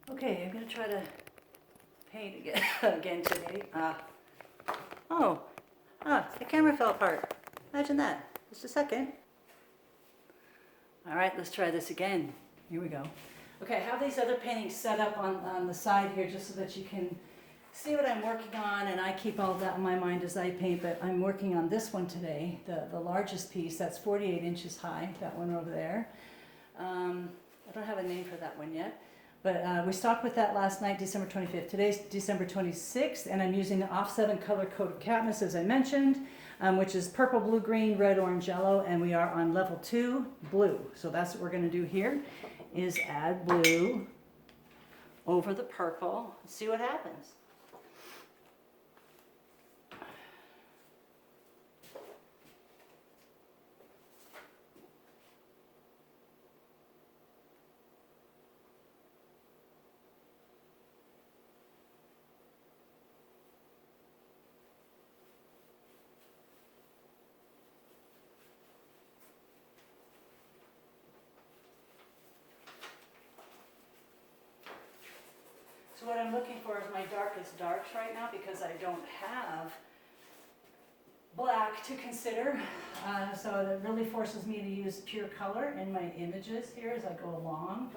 Okay, I'm going to try to paint again today. The camera fell apart. Imagine that. Just a second. All right, let's try this again. Here we go. Okay, I have these other paintings set up on the side here just so that you can see what I'm working on, and I keep all of that in my mind as I paint, but I'm working on this one today, the largest piece. That's 48 inches high, that one over there. I don't have a name for that one yet, but we stopped with that last night, December 25th. Today's December 26th, and I'm using the Off-7 Color Code of Catniss, as I mentioned, which is purple, blue, green, red, orange, yellow, and we are on level 2, blue. So that's what we're going to do here, is add blue over the purple. See what happens. So what I'm looking for is my darkest darks right now because I don't have black to consider. So it really forces me to use pure color in my images here as I go along.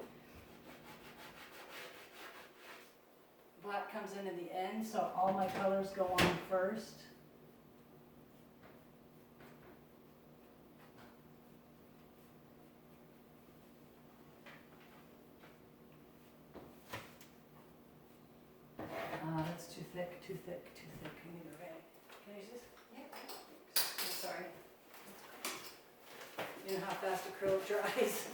Black comes in the end, so all my colors go on first. That's too thick, too thick, too thick. I need a red. Can you use this? Yeah. I'm sorry. You know how fast acrylic dries.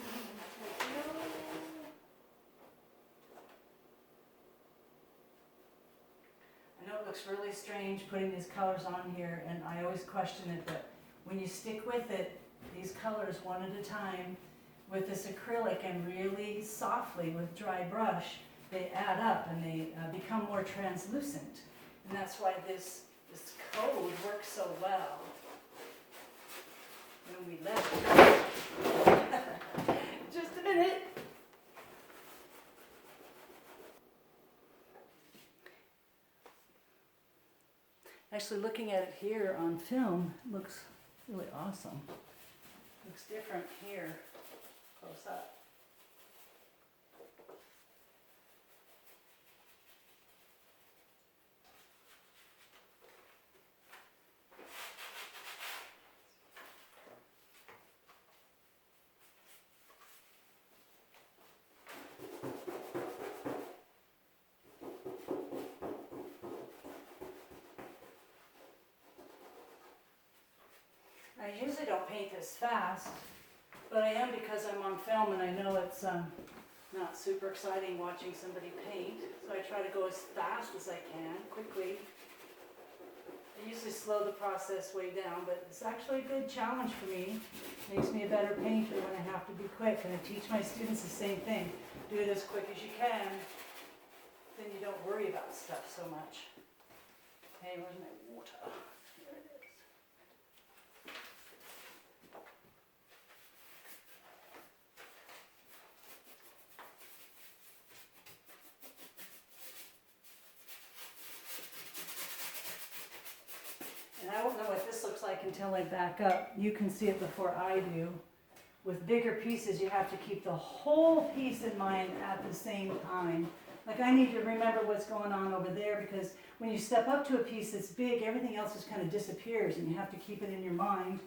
I know it looks really strange putting these colors on here, and I always question it, but when you stick with it, these colors one at a time, with this acrylic and really softly with dry brush, they add up and they become more translucent. And that's why this code works so well. When we let it. Just a minute. Actually, looking at it here on film looks really awesome. Looks different here, close up. I usually don't paint this fast, but I am because I'm on film and I know it's not super exciting watching somebody paint, so I try to go as fast as I can, quickly. I usually slow the process way down, but it's actually a good challenge for me. It makes me a better painter when I have to be quick, and I teach my students the same thing. Do it as quick as you can, then you don't worry about stuff so much. Hey, where's my water? There it is. And I won't know what this looks like until I back up. You can see it before I do. With bigger pieces, you have to keep the whole piece in mind at the same time. Like I need to remember what's going on over there because when you step up to a piece that's big, everything else just kind of disappears and you have to keep it in your mind.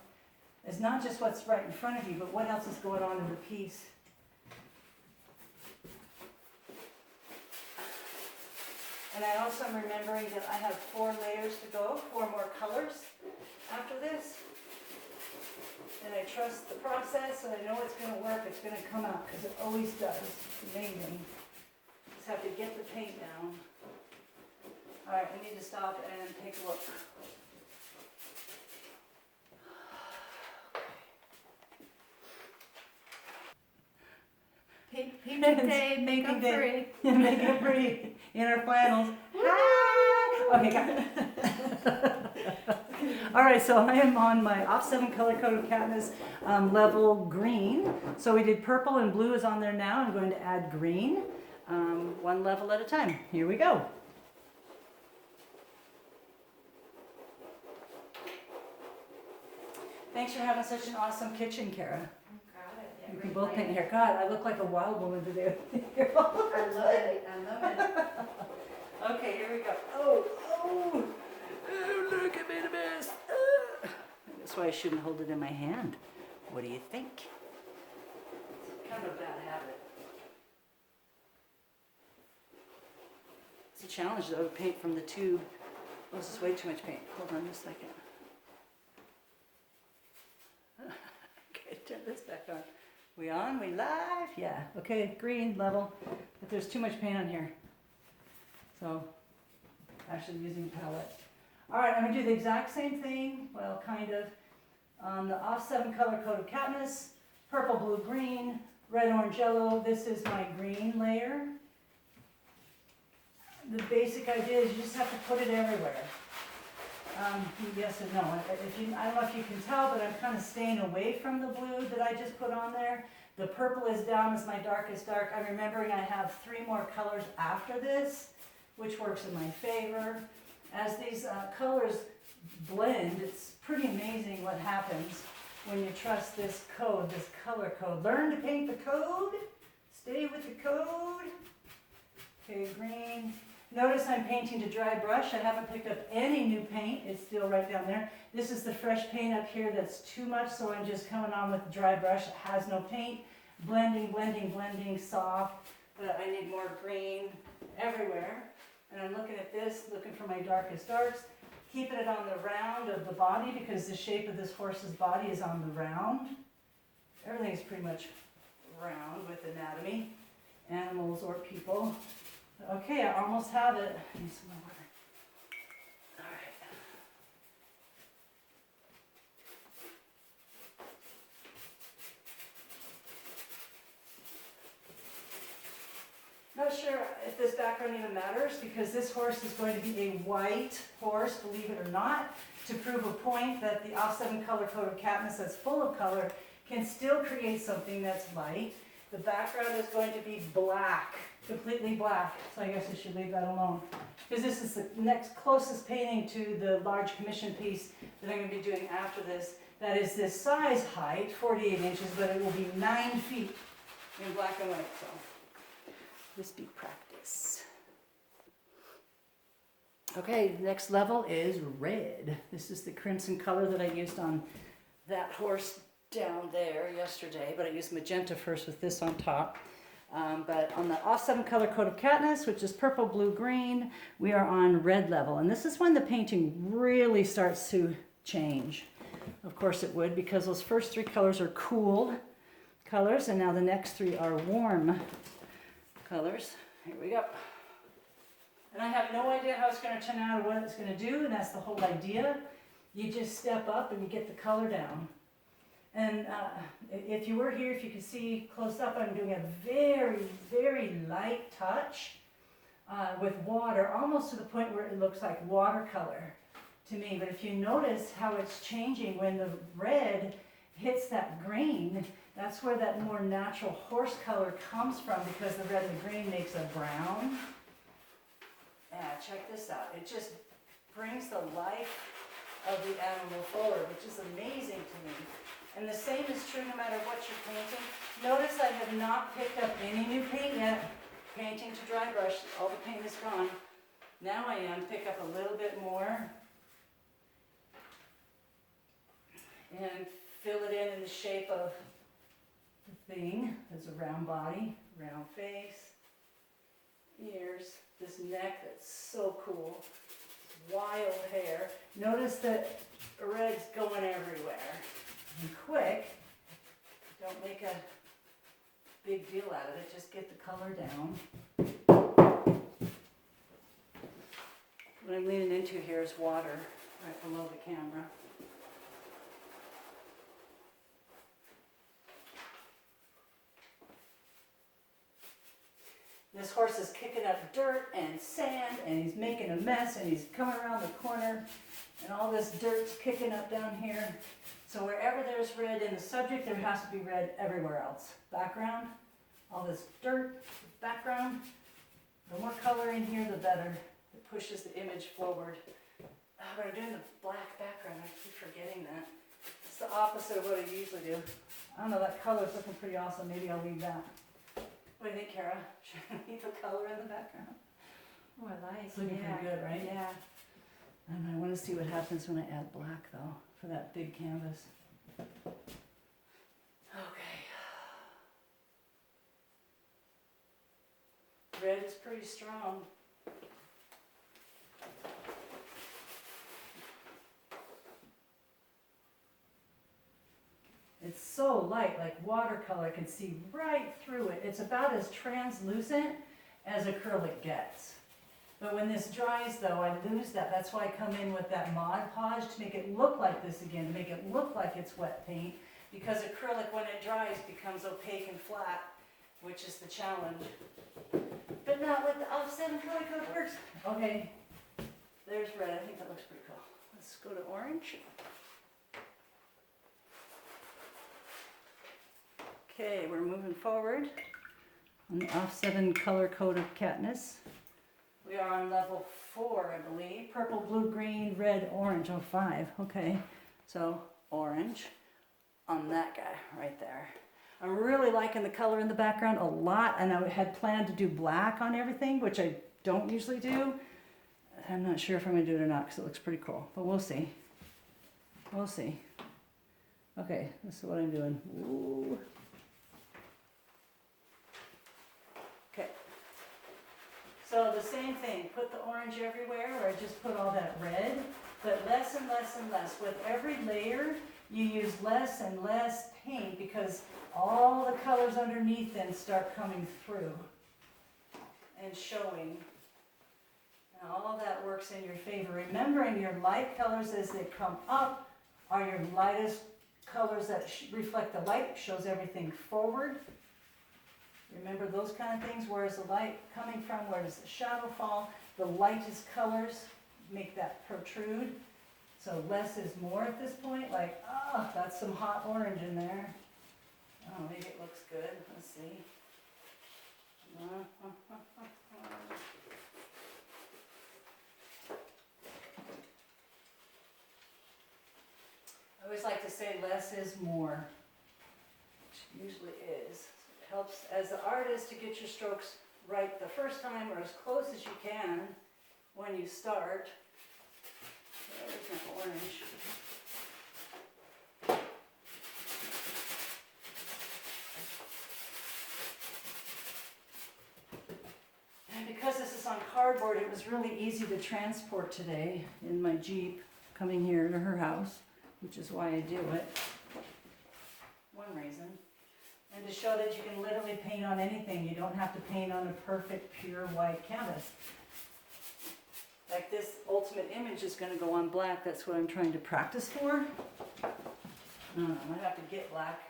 It's not just what's right in front of you, but what else is going on in the piece. And I also am remembering that I have 4 layers to go, 4 more colors after this. And I trust the process and I know it's going to work, it's going to come out because it always does. It's amazing. Just have to get the paint down. Alright, I need to stop and take a look. Painting day, makeup free. Makeup free in our flannels. Hi! Okay, got it. Alright, so I am on my Off-7 Color Code of Catniss level green. So we did purple and blue is on there now. I'm going to add green. White one level at a time. Here we go. Thanks for having such an awesome kitchen, Kara. Got it. You can both paint hair. God, I look like a wild woman today. I love it. I love it. Okay, here we go. Oh, look, I made a mess. That's why I shouldn't hold it in my hand. What do you think? It's kind of a bad habit. It's a challenge though to paint from the tube. Oh, this is way too much paint. Hold on a second. Okay, turn this back on. We on? We live? Yeah. Okay, green level. But there's too much paint on here. So, actually using palette. All right, I'm gonna do the exact same thing. Well, kind of. On the off 7 Color Code of Catniss, purple, blue, green, red, orange, yellow. This is my green layer. The basic idea is you just have to put it everywhere. Yes and no. I don't know if you can tell, but I'm kind of staying away from the blue that I just put on there. The purple is down as my darkest dark. I'm remembering I have 3 more colors after this, which works in my favor. As these colors blend, it's pretty amazing what happens when you trust this code, this color code. Learn to paint the code. Stay with the code. Okay, green. Notice I'm painting to dry brush. I haven't picked up any new paint. It's still right down there. This is the fresh paint up here that's too much, so I'm just coming on with the dry brush. It has no paint. Blending, blending, blending, soft. But I need more green everywhere. And I'm looking at this, looking for my darkest darks. Keeping it on the round of the body because the shape of this horse's body is on the round. Everything is pretty much round with anatomy, animals or people. Okay, I almost have it. I need some more water. All right. Not sure if this background even matters because this horse is going to be a white horse, believe it or not, to prove a point that the off 7 Color Code of Catniss that's full of color can still create something that's light. The background is going to be black, completely black, so I guess I should leave that alone. Because this is the next closest painting to the large commission piece that I'm going to be doing after this. That is this size height, 48 inches, but it will be 9 feet in black and white, so this be practice. Okay, next level is red. This is the crimson color that I used on that horse down there yesterday, but I used magenta first with this on top. But on the off 7 Color Code of Catniss, which is purple, blue, green, we are on red level. And this is when the painting really starts to change. Of course it would, because those first 3 colors are cool colors, and now the next 3 are warm colors. Here we go. And I have no idea how it's going to turn out or what it's going to do, and that's the whole idea. You just step up and you get the color down. And if you were here, if you could see close up, I'm doing a very, very light touch with water, almost to the point where it looks like watercolor to me. But if you notice how it's changing when the red hits that green, that's where that more natural horse color comes from, because the red and the green makes a brown. Yeah, check this out. It just brings the life of the animal forward, which is amazing to me. And the same is true no matter what you're painting. Notice I have not picked up any new paint yet. Painting to dry brush, all the paint is gone. Now I am. Pick up a little bit more. And fill it in the shape of the thing. There's a round body, round face, ears, this neck that's so cool. Wild hair. Notice that red's going everywhere. And quick, don't make a big deal out of it, just get the color down. What I'm leaning into here is water right below the camera. This horse is kicking up dirt and sand, and he's making a mess, and he's coming around the corner, and all this dirt's kicking up down here. So wherever there's red in the subject, there has to be red everywhere else. Background, all this dirt, background, better. It pushes the image forward. Oh, but I'm doing the black background. I keep forgetting that. It's the opposite of what I usually do. I don't know, that color's looking pretty awesome. Maybe I'll leave that. What do you think, Kara? Should I leave the color in the background? Oh, I like. It's looking pretty good, right? Yeah. I don't know, I want to see what happens when I add black, though, for that big canvas. Okay. Red is pretty strong. It's so light, like watercolor, I can see right through it. It's about as translucent as acrylic gets. But when this dries though, I lose that. That's why I come in with that Mod Podge to make it look like this again, to make it look like it's wet paint. Because acrylic, when it dries, becomes opaque and flat, which is the challenge. But not with the offset and color code works. Okay, there's red. I think that looks pretty cool. Let's go to orange. Okay, we're moving forward on the offset and color code of Catniss. We are on level 4, I believe. Purple, blue, green, red, orange. Oh, 5. Okay, so orange on that guy right there. I'm really liking the color in the background a lot, and I had planned to do black on everything, which I don't usually do. I'm not sure if I'm going to do it or not because it looks pretty cool, but we'll see. We'll see. Okay, this is what I'm doing. Ooh. Okay. So the same thing, put the orange everywhere, or I just put all that red, but less and less and less. With every layer, you use less and less paint because all the colors underneath then start coming through and showing. And all of that works in your favor. Remembering your light colors as they come up are your lightest colors that reflect the light, shows everything forward. Remember those kind of things, where is the light coming from, where does the shadow fall? The lightest colors make that protrude. So less is more at this point, like, oh, that's some hot orange in there. Oh, maybe it looks good, let's see. I always like to say less is more, which usually is. Helps as the artist to get your strokes right the first time, or as close as you can when you start. There's my orange. And because this is on cardboard, it was really easy to transport today in my Jeep coming here to her house, which is why I do it. One reason. And to show that you can literally paint on anything. You don't have to paint on a perfect, pure white canvas. Like this ultimate image is going to go on black. That's what I'm trying to practice for. I don't know, I might have to get black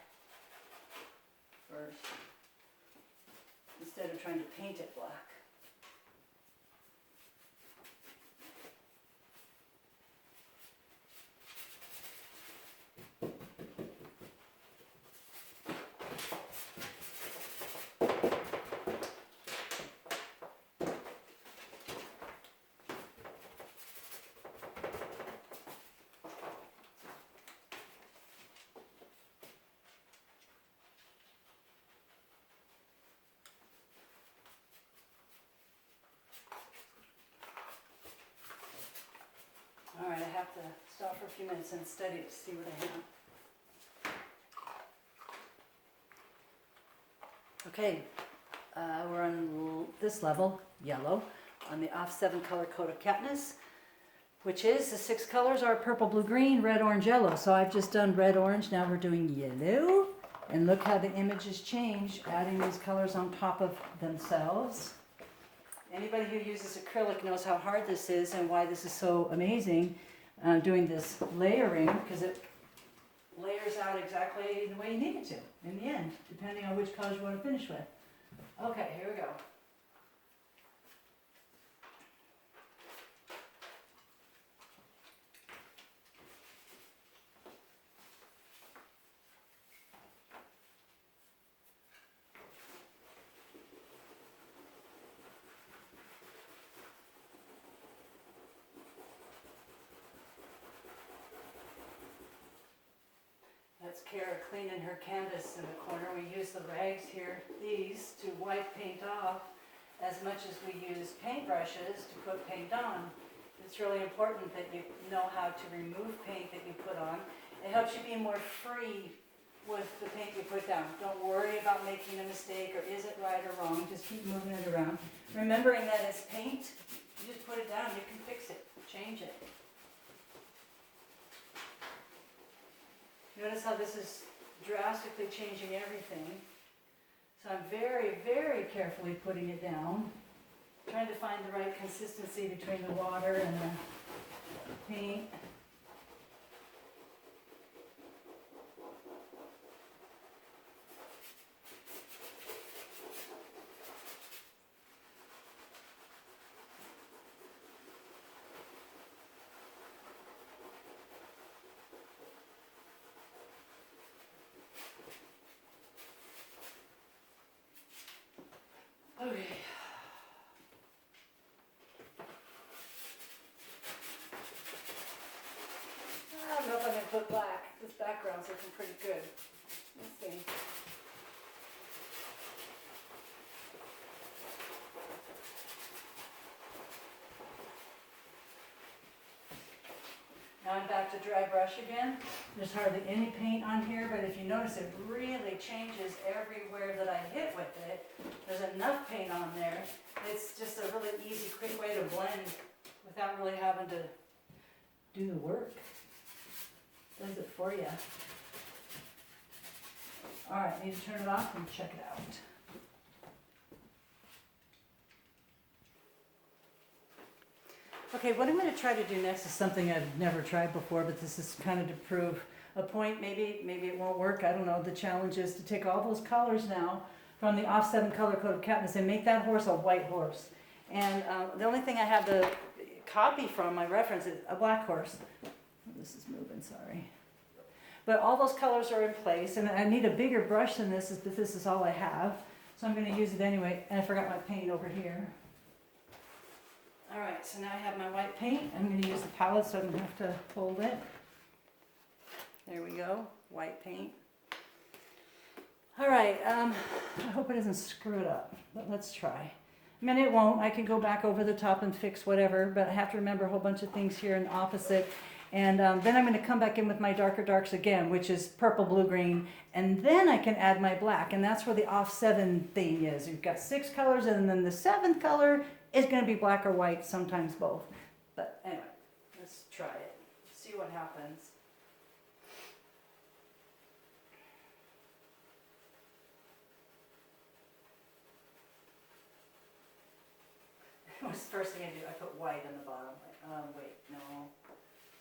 first, instead of trying to paint it black. All right, I have to stop for a few minutes and study to see what I have. Okay, we're on this level, yellow, on the offset and color code of Catniss, which is the 6 colors are purple, blue, green, red, orange, yellow. So I've just done red, orange, now we're doing yellow. And look how the images change, adding these colors on top of themselves. Anybody who uses acrylic knows how hard this is and why this is so amazing, doing this layering, because it layers out exactly the way you need it to in the end, depending on which colors you want to finish with. Okay, here we go. it's Kara cleaning her canvas in the corner. We use the rags here, these, to wipe paint off as much as we use paintbrushes to put paint on. It's really important that you know how to remove paint that you put on. It helps you be more free with the paint you put down. Don't worry about making a mistake or is it right or wrong. Just keep moving it around. Remembering that it's paint, you just put it down, you can fix it, change it. Notice how this is drastically changing everything. So I'm very, very carefully putting it down, trying to find the right consistency between the water and the paint. Okay. I don't know if I'm going to put black. This background's looking pretty good. Let's see. Now I'm back to dry brush again. There's hardly any paint on here, but if you notice it really changes everywhere that I hit with it. There's enough paint on there. It's just a really easy, quick way to blend without really having to do the work. Does it for you. All right, need to turn it off and check it out. Okay, what I'm going to try to do next is something I've never tried before, but this is kind of to prove a point. Maybe it won't work. I don't know. The challenge is to take all those colors now from the Off-7 Color Code of Catniss and make that horse a white horse. And the only thing I have to copy from my reference is a black horse. This is moving, sorry. But all those colors are in place, and I need a bigger brush than this, but this is all I have. So I'm going to use it anyway, and I forgot my paint over here. All right, so now I have my white paint. I'm going to use the palette so I don't have to hold it. There we go, white paint. All right, I hope it doesn't screw it up, but let's try. I mean, it won't. I can go back over the top and fix whatever, but I have to remember a whole bunch of things here in the opposite. And then I'm going to come back in with my darker darks again, which is purple, blue, green, and then I can add my black, and that's where the Off-7 thing is. You've got 6 colors, and then the 7th color is going to be black or white, sometimes both. But anyway, let's try it. See what happens. What's the first thing I do? I put white on the bottom. Wait, no.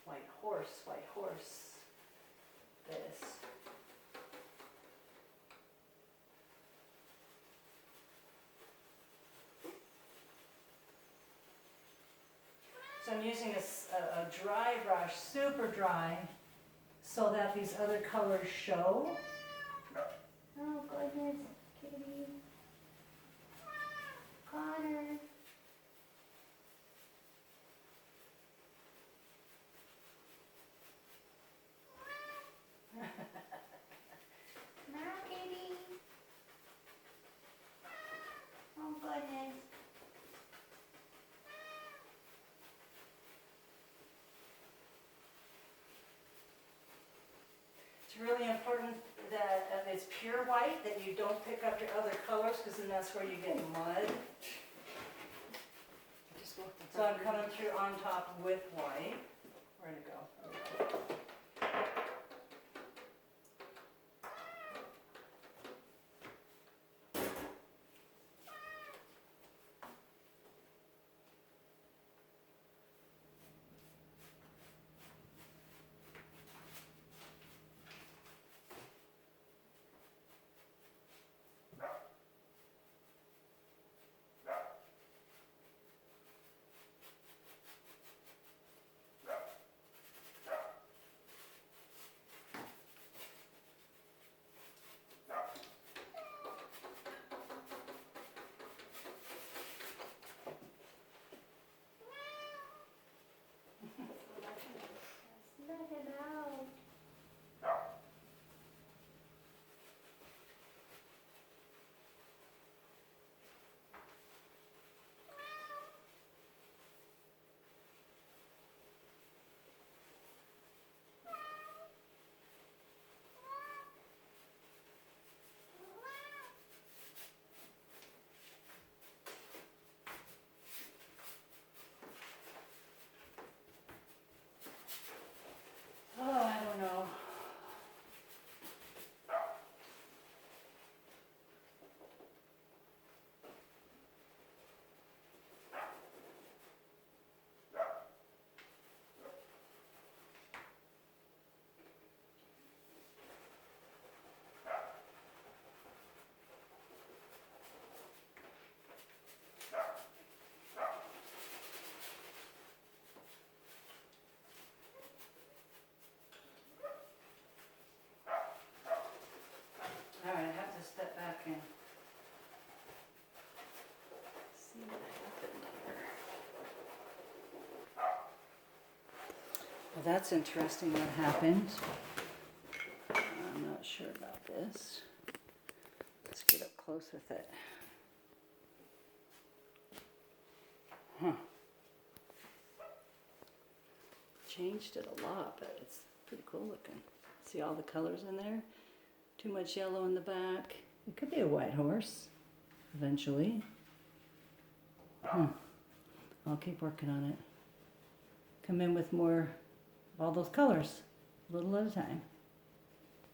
White horse, white horse. This. So I'm using a dry brush, super dry, so that these other colors show. Oh goodness, kitty. Connor. No, kitty. Oh goodness. It's really important that if it's pure white, that you don't pick up your other colors, because then that's where you get mud. So I'm coming through on top with white. Where'd it go? Well, that's interesting what happened. I'm not sure about this. Let's get up close with it. Huh. Changed it a lot, but it's pretty cool looking. See all the colors in there? Too much yellow in the back. It could be a white horse eventually. I'll keep working on it. Come in with more of all those colors, a little at a time.